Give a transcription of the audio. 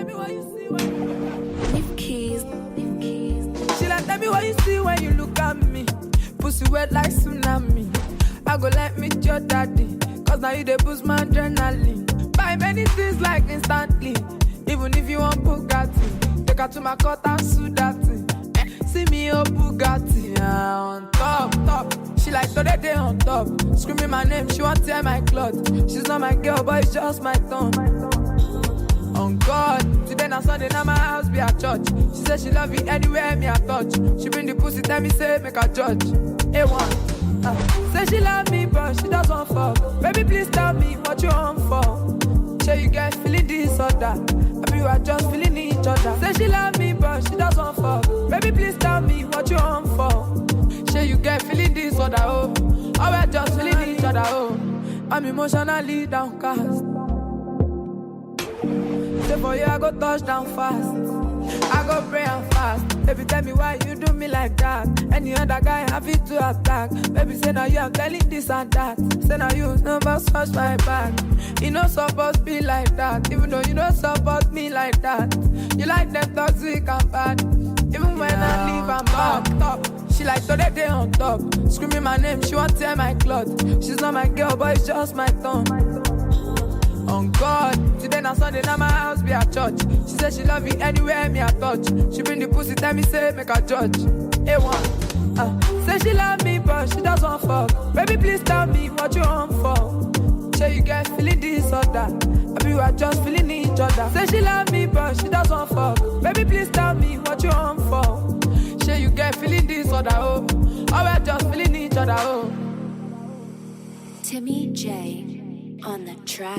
me what you see when you look at me. Leave keys. She like, tell me what you see when you look at me. Pussy wet like tsunami. I go like meet your daddy, cause now you dey boost my adrenaline. Buy many things like instantly. Even if you want Bugatti, take her to my court and sue that thing. See me oh Bugatti, on top. She like today day on top. Screaming my name, she want tear my cloth. She's not my girl, but it's just my tongue. On God, today na Sunday, now my house be a church. She say she love me anywhere me I touch. She bring the pussy, tell me say make her judge. A1. Say she love me, but she doesn't fuck. Baby, please tell me what you want for. Say you get feeling this or that. I mean, you are just feeling each other. Say she love me, but she doesn't fuck. Baby, please tell me what you want for. Say you get feeling this or that. Oh, we're just feeling each other. Oh, I'm emotionally downcast. Say for you, I go touch down fast. I go pray and fast. Baby, tell me why you do me like that. Any other guy have it to attack. Baby, say now you are telling this and that. Say now you never scratch my back. You know supposed to be like that. Even though you don't support me like that. You like them toxic and bad. Even when I leave, I'm back top. She like today day on top. Screaming my name, she want tear my cloth. She's not my girl, but it's just my tongue. On God, today na Sunday, now my house be a church. She say she love me anywhere me I touch. She bring the pussy, tell me say make her judge. A1. Say she love me, but she doesn't fuck. Baby, please tell me what you want for. Say you get feeling this or that. I mean, you are just feeling each other. Say she love me, but she doesn't fuck. Baby, please tell me what you want for. Say you get feeling this or that. Oh, we're just feeling each other. Oh. Timmy J on the track.